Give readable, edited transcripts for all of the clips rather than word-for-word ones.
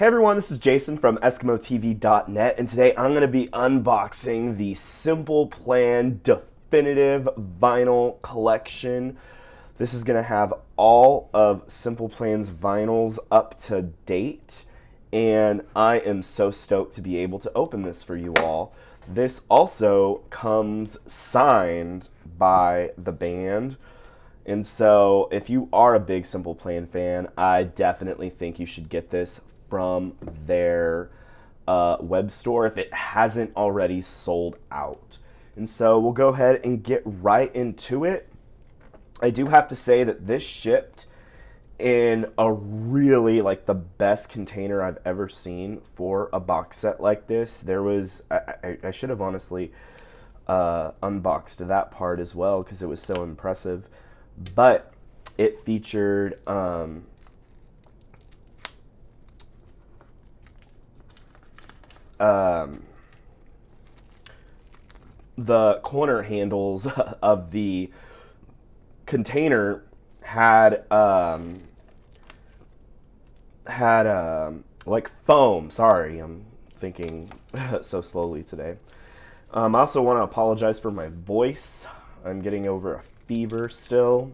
Hey everyone, this is Jason from EskimoTV.net, and today I'm going to be unboxing the Simple Plan Definitive Vinyl Collection. This is going to have all of Simple Plan's vinyls up to date, and I am so stoked to be able to open this for you all. This also comes signed by the band. And so, if you are a big Simple Plan fan, I definitely think you should get this from their web store if it hasn't already sold out. And so, we'll go ahead and get right into it. I do have to say that this shipped in a really, like, the best container I've ever seen for a box set like this. There was, I should have honestly unboxed that part as well because it was so impressive. But it featured the corner handles of the container had like foam. Sorry, I'm thinking so slowly today. I also want to apologize for my voice. I'm getting over a fever still,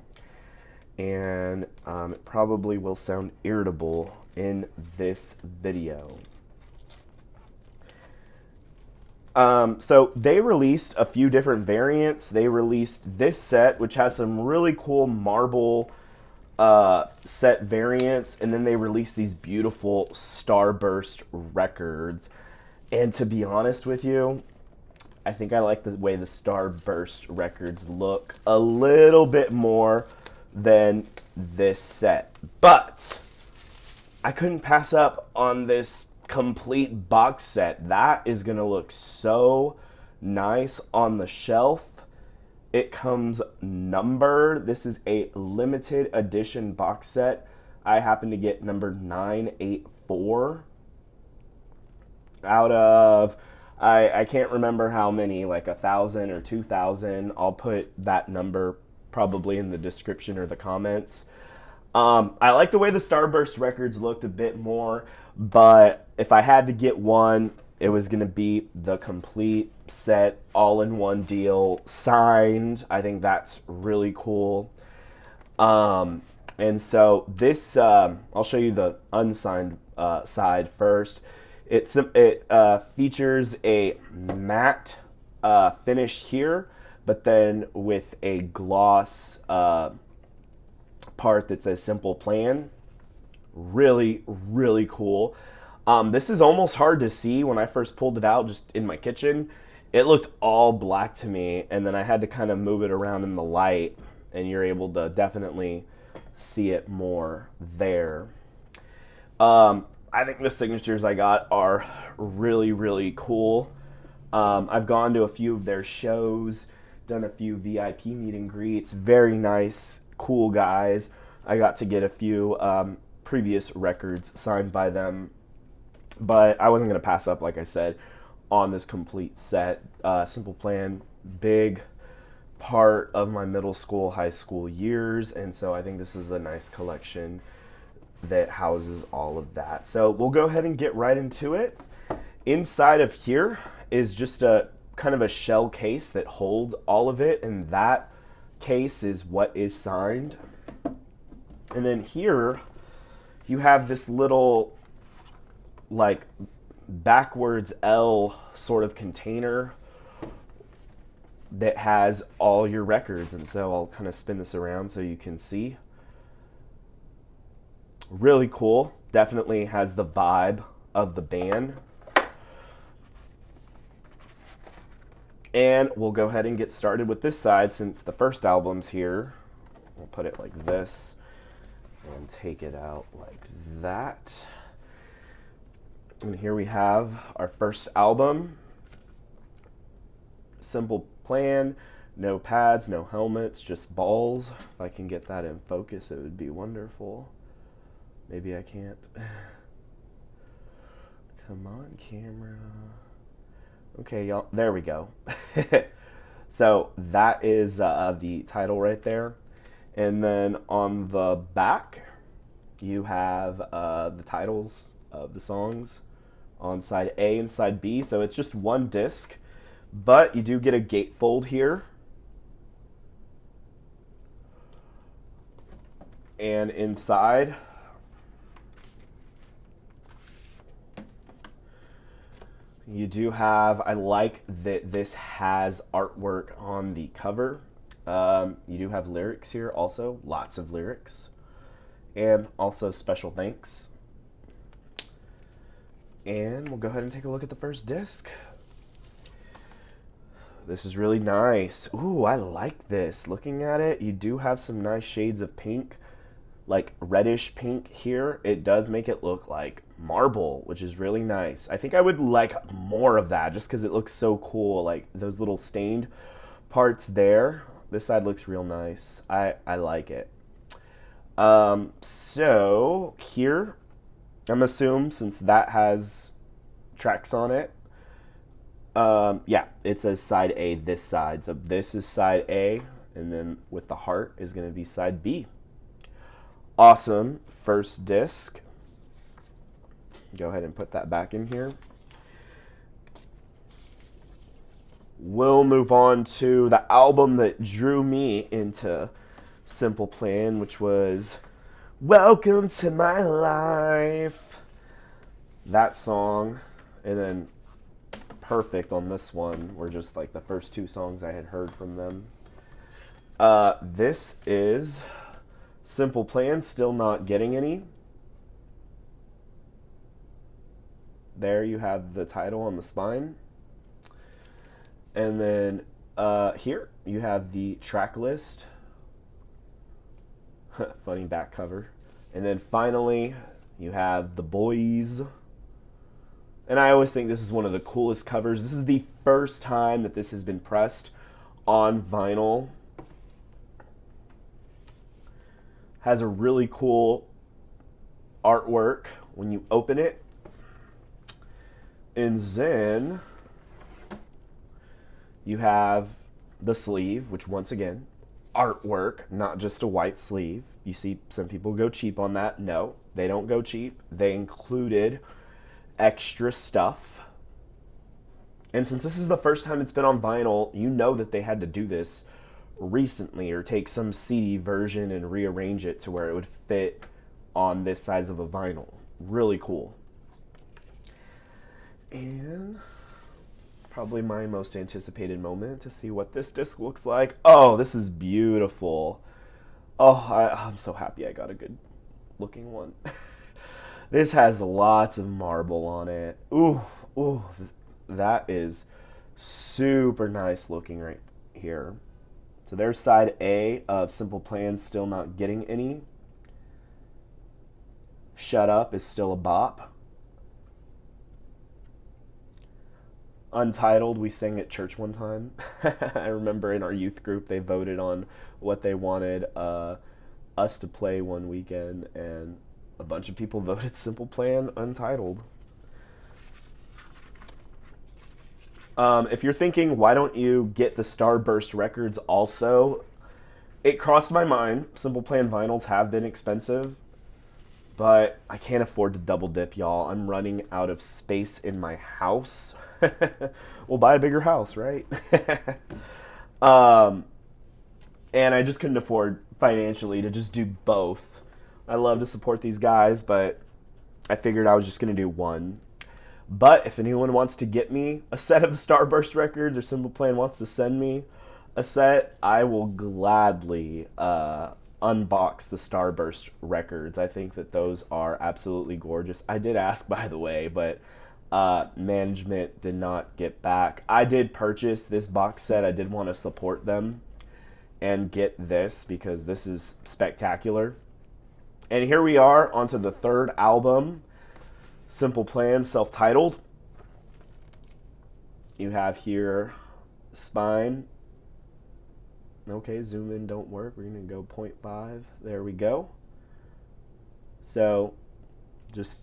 and it probably will sound irritable in this video. So they released a few different variants. They released this set, which has some really cool marble set variants, and then they released these beautiful Starburst records. And to be honest with you, I think I like the way the Starburst records look a little bit more than this set. But I couldn't pass up on this complete box set. That is going to look so nice on the shelf. It comes numbered. This is a limited edition box set. I happen to get number 984 out of... I can't remember how many, like 1,000 or 2,000. I'll put that number probably in the description or the comments. I like the way the Starburst records looked a bit more, but if I had to get one, it was going to be the complete set, all-in-one deal, signed. I think that's really cool. And so this, I'll show you the unsigned side first. It features a matte finish here, but then with a gloss part that says Simple Plan. Really, really cool. This is almost hard to see. When I first pulled it out just in my kitchen, it looked all black to me, and then I had to kind of move it around in the light, and you're able to definitely see it more there. I think the signatures I got are really, really cool. I've gone to a few of their shows, done a few VIP meet and greets. Very nice, cool guys. I got to get a few previous records signed by them, but I wasn't going to pass up, like I said, on this complete set. Simple Plan, big part of my middle school, high school years, and so I think this is a nice collection that houses all of that. So we'll go ahead and get right into it. Inside of here is just a kind of a shell case that holds all of it, and that case is what is signed. And then here you have this little like backwards L sort of container that has all your records, and so I'll kind of spin this around so you can see. Really cool. Definitely has the vibe of the band. And we'll go ahead and get started with this side since the first album's here. We'll put it like this and take it out like that. And here we have our first album. Simple Plan. No pads, no helmets, just balls. If I can get that in focus, it would be wonderful. Maybe I can't. Come on, camera. Okay, y'all. There we go. So that is the title right there. And then on the back, you have the titles of the songs on side A and side B. So it's just one disc, but you do get a gatefold here. And inside, you do have, I like that this has artwork on the cover. You do have lyrics here also, lots of lyrics. And also special thanks. And we'll go ahead and take a look at the first disc. This is really nice. Ooh, I like this. Looking at it, you do have some nice shades of pink, like reddish pink here. It does make it look like marble, which is really nice. I think I would like more of that just because it looks so cool, like those little stained parts there. This side looks real nice. I like it. So here, I'm assuming since that has tracks on it, yeah, it says side A, this side. So this is side A, and then with the heart is going to be side B. Awesome first disc. Go ahead and put that back in here. We'll move on to the album that drew me into Simple Plan, which was Welcome to My Life. That song, and then Perfect on this one were just like the first two songs I had heard from them. This is Simple Plan, Still Not Getting Any. There you have the title on the spine. And then here you have the track list. Funny back cover. And then finally you have The Boys. And I always think this is one of the coolest covers. This is the first time that this has been pressed on vinyl. Has a really cool artwork when you open it. And then you have the sleeve, which once again, artwork, not just a white sleeve. You see some people go cheap on that. No, they don't go cheap. They included extra stuff. And since this is the first time it's been on vinyl, you know that they had to do this recently or take some CD version and rearrange it to where it would fit on this size of a vinyl. Really cool. And probably my most anticipated moment to see what this disc looks like. Oh, this is beautiful. Oh, I'm so happy I got a good looking one. This has lots of marble on it. Ooh, that is super nice looking right here. So there's side A of Simple Plan, Still Not Getting Any. Shut Up is still a bop. Untitled, we sang at church one time. I remember in our youth group they voted on what they wanted us to play one weekend, and a bunch of people voted Simple Plan, Untitled. If you're thinking, why don't you get the Starburst records also? It crossed my mind. Simple Plan vinyls have been expensive, but I can't afford to double dip, y'all. I'm running out of space in my house. We'll buy a bigger house, right? And I just couldn't afford financially to just do both. I love to support these guys, but I figured I was just going to do one. But if anyone wants to get me a set of the Starburst records, or Simple Plan wants to send me a set, I will gladly unbox the Starburst records. I think that those are absolutely gorgeous. I did ask, by the way, but management did not get back. I did purchase this box set. I did want to support them and get this because this is spectacular. And here we are onto the third album, Simple Plan, self-titled. You have here spine. Okay, zoom in don't work. We're going to go 0.5. There we go. So just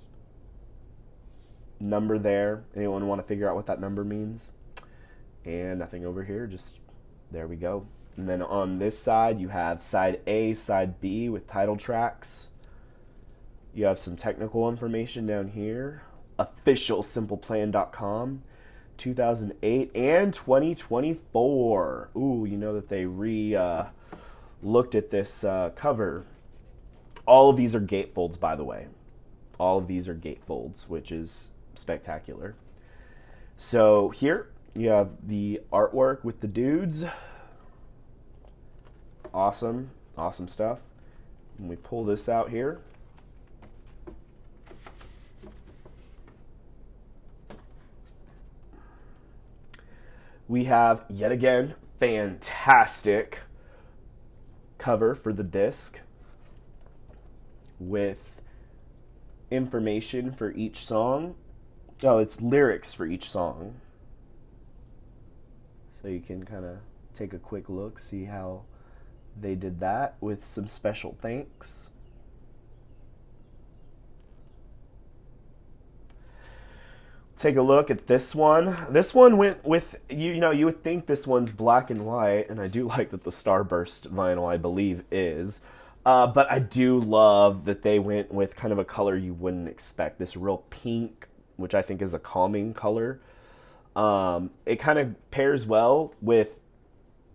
number there. Anyone want to figure out what that number means? And nothing over here. Just there we go. And then on this side, you have side A, side B with title tracks. You have some technical information down here. Officialsimpleplan.com, 2008 and 2024. Ooh, you know that they looked at this cover. All of these are gatefolds, by the way. All of these are gatefolds, which is spectacular. So here you have the artwork with the dudes. Awesome, awesome stuff. And we pull this out here. We have, yet again, fantastic cover for the disc with information for each song. Oh, it's lyrics for each song. So you can kind of take a quick look, see how they did that with some special thanks. Take a look at this one. This one went with, you know, you would think this one's black and white, and I do like that the Starburst vinyl, I believe, is. But I do love that they went with kind of a color you wouldn't expect. This real pink, which I think is a calming color. It kind of pairs well with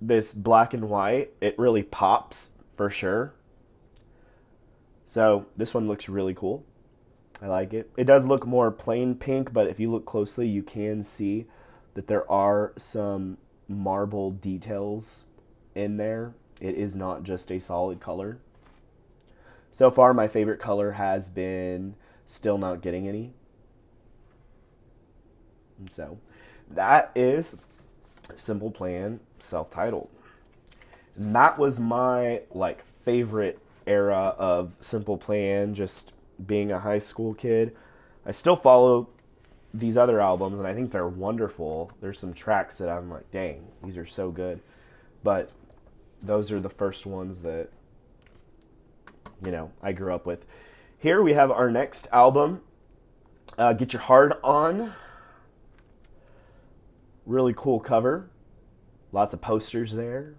this black and white. It really pops, for sure. So this one looks really cool. I like it. It does look more plain pink, but if you look closely, you can see that there are some marble details in there. It is not just a solid color. So far, my favorite color has been Still Not Getting Any. So that is Simple Plan, self-titled. And that was my favorite era of Simple Plan, just being a high school kid. I still follow these other albums, and I think they're wonderful. There's some tracks that I'm like, dang, these are so good. But those are the first ones that, you know, I grew up with. Here we have our next album, Get Your Heart On. Really cool cover. Lots of posters there.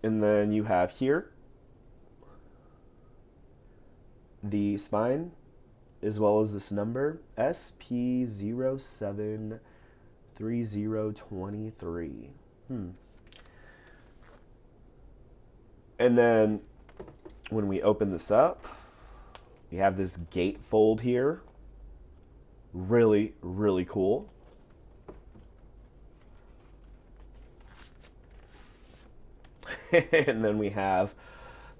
And then you have here the spine, as well as this number, SP073023. And then when we open this up, we have this gatefold here. Really, really cool. And then we have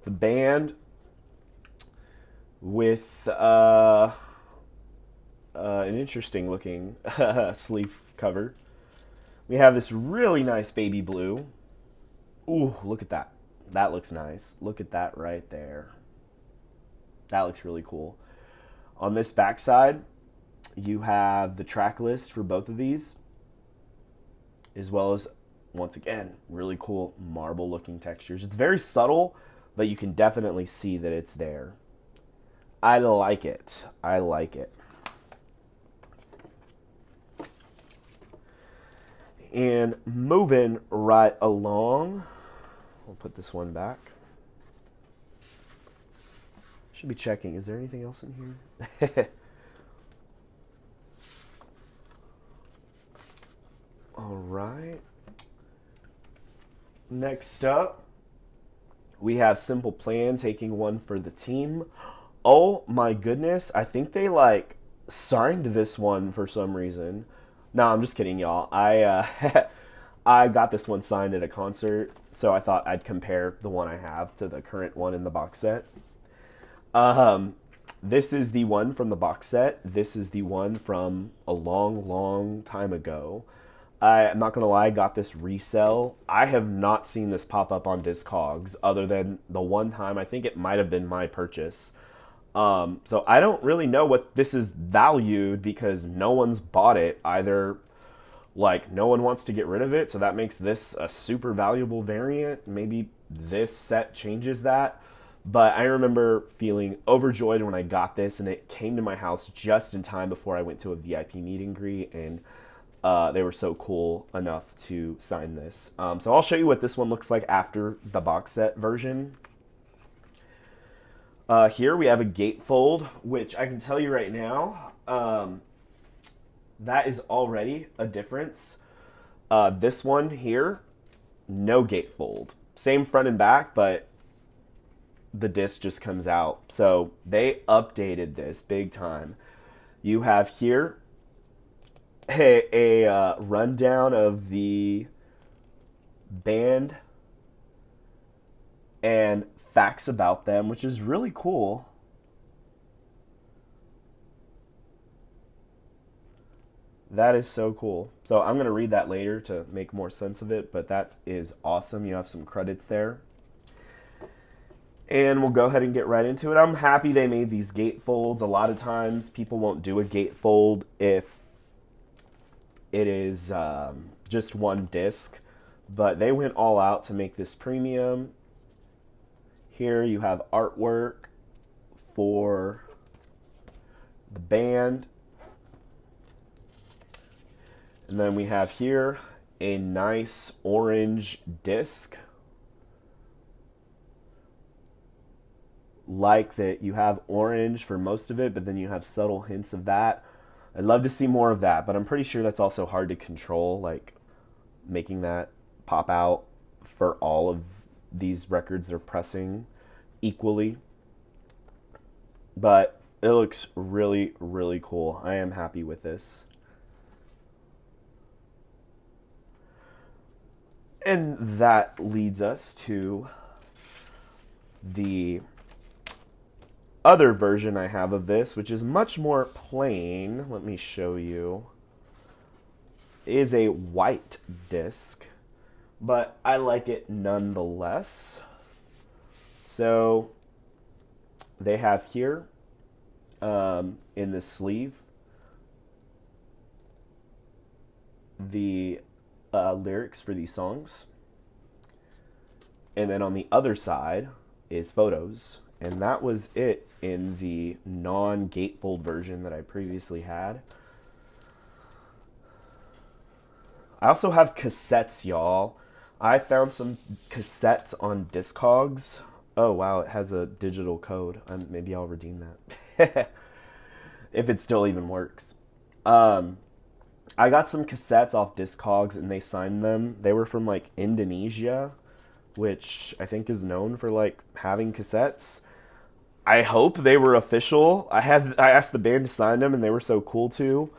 the band with an interesting looking sleeve cover. We have this really nice baby blue. Ooh, look at that. That looks nice. Look at that right there. That looks really cool. On this back side, you have the track list for both of these, as well as, once again, really cool marble looking textures. It's very subtle, but you can definitely see that it's there. I like it. I like it. And moving right along, we'll put this one back. Should be checking. Is there anything else in here? All right. Next up, we have Simple Plan taking one for the team. Oh my goodness, I think they signed this one for some reason. No, I'm just kidding, y'all. I got this one signed at a concert, so I thought I'd compare the one I have to the current one in the box set. This is the one from the box set. This is the one from a long, long time ago. I'm not going to lie, I got this resell. I have not seen this pop up on Discogs other than the one time. I think it might have been my purchase. So I don't really know what this is valued because no one's bought it. Either no one wants to get rid of it, so that makes this a super valuable variant. Maybe this set changes that. But I remember feeling overjoyed when I got this, and it came to my house just in time before I went to a VIP meet and greet, and they were so cool enough to sign this. So I'll show you what this one looks like after the box set version. Here we have a gatefold, which I can tell you right now, that is already a difference. This one here, no gatefold. Same front and back, but the disc just comes out. So they updated this big time. You have here a rundown of the band and facts about them, which is really cool. That is so cool. So I'm going to read that later to make more sense of it, but that is awesome. You have some credits there. And we'll go ahead and get right into it. I'm happy they made these gatefolds. A lot of times people won't do a gatefold if it is just one disc, but they went all out to make this premium. Here you have artwork for the band. And then we have here a nice orange disc. Like that you have orange for most of it, but then you have subtle hints of that. I'd love to see more of that, but I'm pretty sure that's also hard to control, like making that pop out for all of these records they're pressing equally. But it looks really, really cool. I am happy with this. And that leads us to the other version I have of this, which is much more plain. Let me show you. It is a white disc, but I like it nonetheless. So they have here in the sleeve the lyrics for these songs, and then on the other side is photos. And that was it in the non-gatefold version that I previously had. I also have cassettes, y'all. I found some cassettes on Discogs. Oh, wow, it has a digital code. Maybe I'll redeem that. If it still even works. I got some cassettes off Discogs, and they signed them. They were from, like, Indonesia, which I think is known for, like, having cassettes. I hope they were official. I asked the band to sign them, and they were so cool to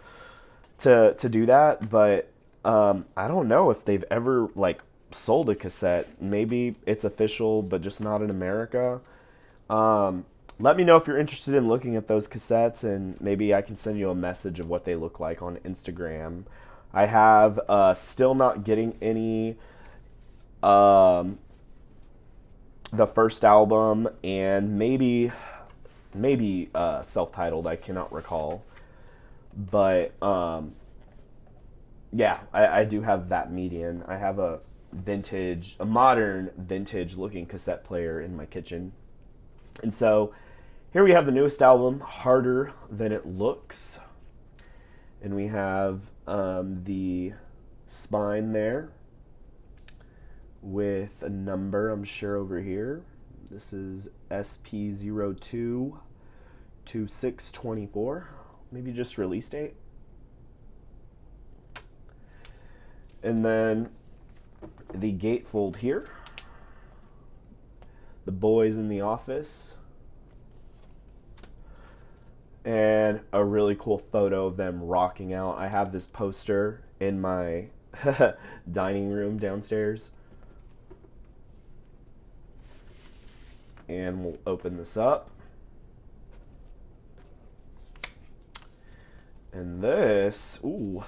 do that. But I don't know if they've ever like sold a cassette. Maybe it's official, but just not in America. Let me know if you're interested in looking at those cassettes, and maybe I can send you a message of what they look like on Instagram. I have still not getting any the first album, and maybe self-titled. I cannot recall, but yeah, I do have that median. I have a modern vintage looking cassette player in my kitchen. And so here we have the newest album, Harder Than It Looks, and we have the spine there with a number, I'm sure, over here. This is SP022624, maybe just release date. And then the gatefold here, the boys in the office, and a really cool photo of them rocking out. I have this poster in my dining room downstairs. And we'll open this up. And this, ooh,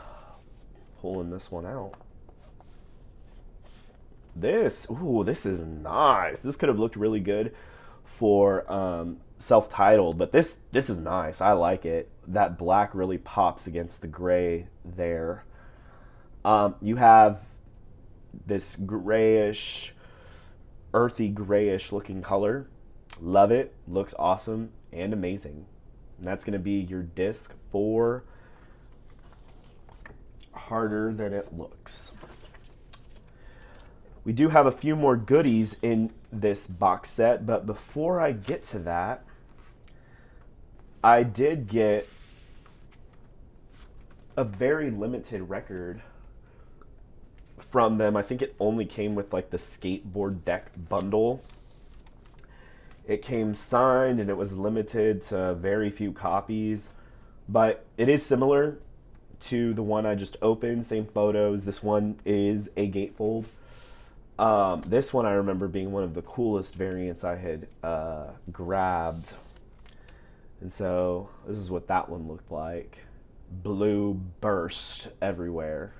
pulling this one out. This is nice. This could have looked really good for self-titled, but this is nice. I like it. That black really pops against the gray there. You have this grayish, earthy grayish looking color. Love it. Looks awesome and amazing. And that's going to be your disc for Harder Than It Looks. We do have a few more goodies in this box set, but before I get to that, I did get a very limited record from them. I think it only came with like the skateboard deck bundle. It came signed and it was limited to very few copies, but it is similar to the one I just opened. Same photos. This one is a gatefold. This one I remember being one of the coolest variants I had grabbed. And so this is what that one looked like. Blue burst everywhere.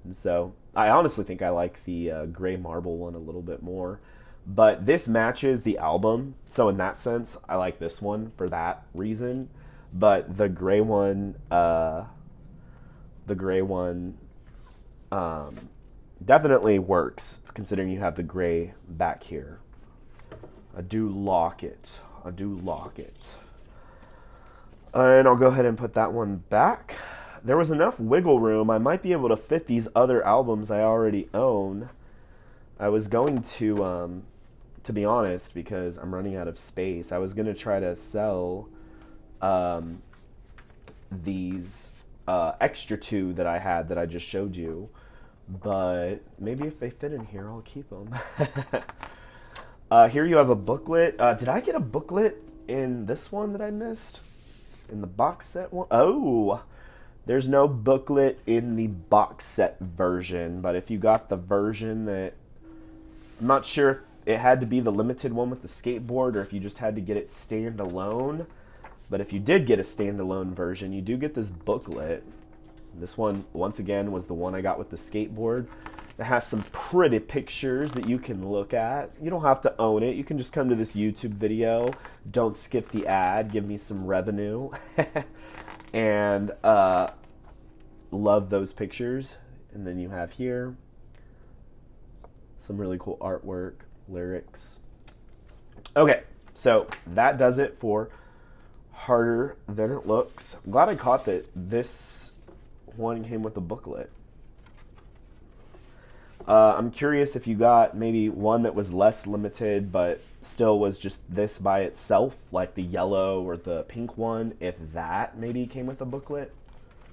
And so I honestly think I like the gray marble one a little bit more. But this matches the album. So in that sense, I like this one for that reason. But the gray one, definitely works, considering you have the gray back here. I do lock it. And I'll go ahead and put that one back. There was enough wiggle room. I might be able to fit these other albums I already own. I was going to be honest, because I'm running out of space, I was going to try to sell these extra two that I had that I just showed you. But maybe if they fit in here, I'll keep them. Here you have a booklet. Did I get a booklet in this one that I missed? In the box set one? Oh, there's no booklet in the box set version. But if you got the version that... I'm not sure if it had to be the limited one with the skateboard or if you just had to get it standalone. But if you did get a standalone version, you do get this booklet. This one, once again, was the one I got with the skateboard. It has some pretty pictures that you can look at. You don't have to own it. You can just come to this YouTube video. Don't skip the ad. Give me some revenue. And love those pictures. And then you have here some really cool artwork, lyrics. Okay, so that does it for Harder Than It Looks. I'm glad I caught that this one came with a booklet. I'm curious if you got maybe one that was less limited but still was just this by itself, like the yellow or the pink one, if that maybe came with a booklet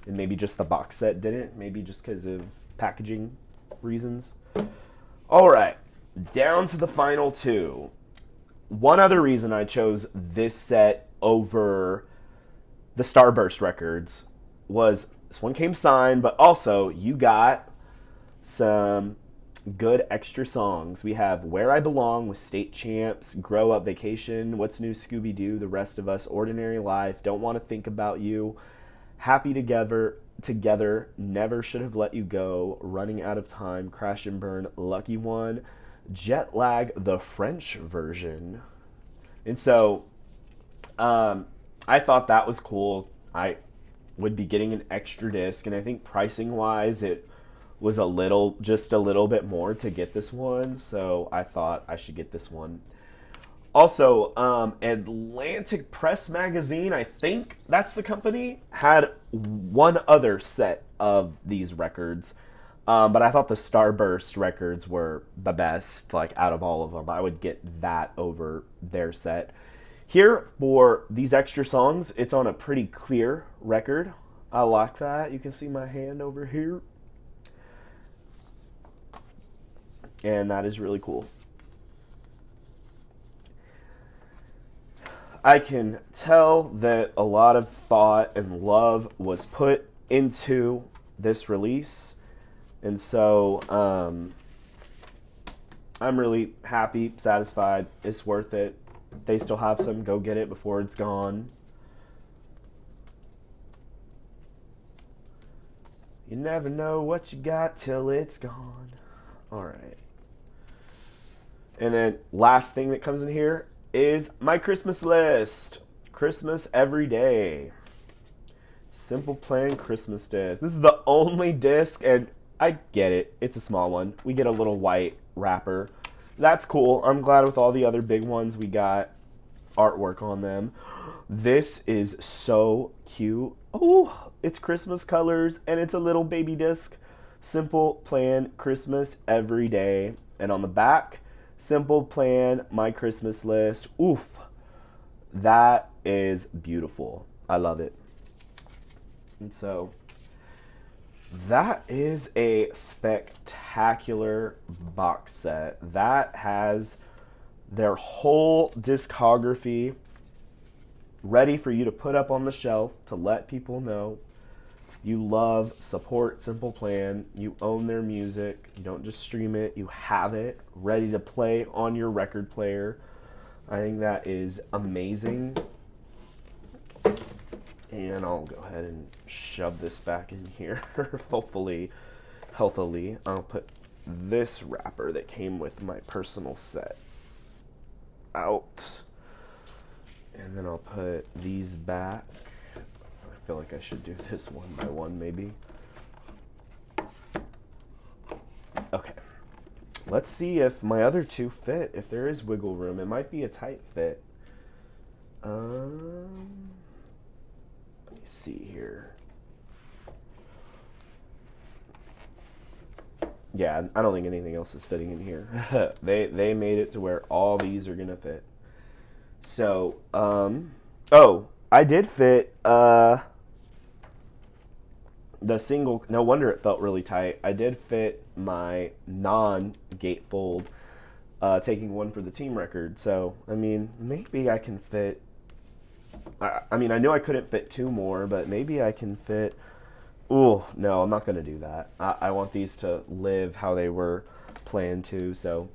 and maybe just the box set didn't, maybe just because of packaging reasons. All right, down to the final two. One other reason I chose this set over the Starburst records was this one came signed, but also you got some good extra songs. We have Where I Belong with State Champs, Grow Up Vacation, What's New Scooby-Doo, The Rest of Us, Ordinary Life, Don't Want to Think About You, Happy Together, Never Should Have Let You Go, Running Out of Time, Crash and Burn, Lucky One, Jet Lag, the French version. And so I thought that was cool. I would be getting an extra disc, and I think pricing wise it was just a little bit more to get this one, so I thought I should get this one. Also, Atlantic Press Magazine, I think that's the company, had one other set of these records, but I thought the Starburst records were the best, like out of all of them. I would get that over their set. Here, for these extra songs, it's on a pretty clear record. I like that. You can see my hand over here. And that is really cool. I can tell that a lot of thought and love was put into this release. And so I'm really happy, satisfied. It's worth it. They still have some. Go get it before it's gone. You never know what you got till it's gone. All right. And then last thing that comes in here is my Christmas list. Christmas every day. Simple Plan Christmas disc. This is the only disc, and I get it. It's a small one. We get a little white wrapper. That's cool. I'm glad with all the other big ones we got artwork on them. This is so cute. Oh, it's Christmas colors, and it's a little baby disc. Simple Plan Christmas every day. And on the back, Simple Plan, my Christmas list. Oof. That is beautiful. I love it. And so that is a spectacular box set. That has their whole discography ready for you to put up on the shelf to let people know you love, support Simple Plan. You own their music. You don't just stream it, you have it ready to play on your record player. I think that is amazing. And I'll go ahead and shove this back in here, hopefully healthily. I'll put this wrapper that came with my personal set out. And then I'll put these back. I feel like I should do this one by one, maybe. Okay. Let's see if my other two fit, if there is wiggle room. It might be a tight fit. Let me see here. Yeah, I don't think anything else is fitting in here. They made it to where all these are gonna fit. So, oh, I did fit the single. No wonder it felt really tight. I did fit my non-gatefold, taking one for the team record. So, I mean, maybe I can fit. I mean, I knew I couldn't fit two more, but maybe I can fit. Ooh, no, I'm not going to do that. I want these to live how they were planned to. So,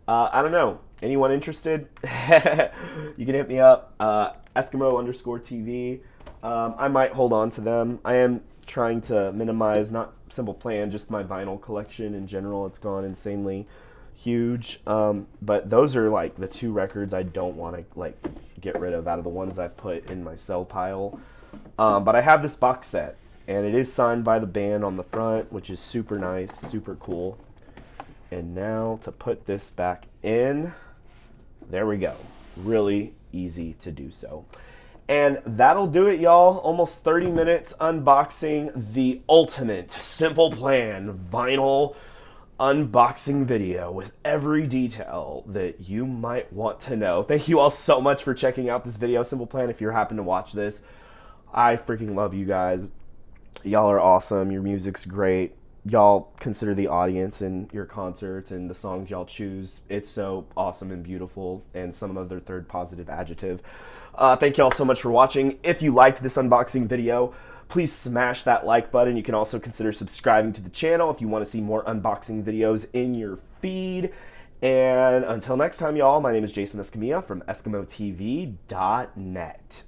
I don't know. Anyone interested? You can hit me up, Eskimo_TV. I might hold on to them. I am trying to minimize, not Simple Plan, just my vinyl collection in general. It's gone insanely huge. But those are like the two records I don't want to like get rid of out of the ones I've put in my sell pile. But I have this box set, and it is signed by the band on the front, which is super nice, super cool. And now to put this back in, there we go. Really easy to do so. And that'll do it, y'all. Almost 30 minutes unboxing the ultimate Simple Plan vinyl unboxing video with every detail that you might want to know. Thank you all so much for checking out this video. Simple Plan, if you're happen to watch this, I freaking love you guys. Y'all are awesome. Your music's great. Y'all consider the audience in your concerts and the songs y'all choose. It's so awesome and beautiful, and some other third positive adjective. Thank y'all so much for watching. If you liked this unboxing video, please smash that like button. You can also consider subscribing to the channel if you want to see more unboxing videos in your feed. And until next time, y'all, my name is Jason Escamilla from EskimoTV.net.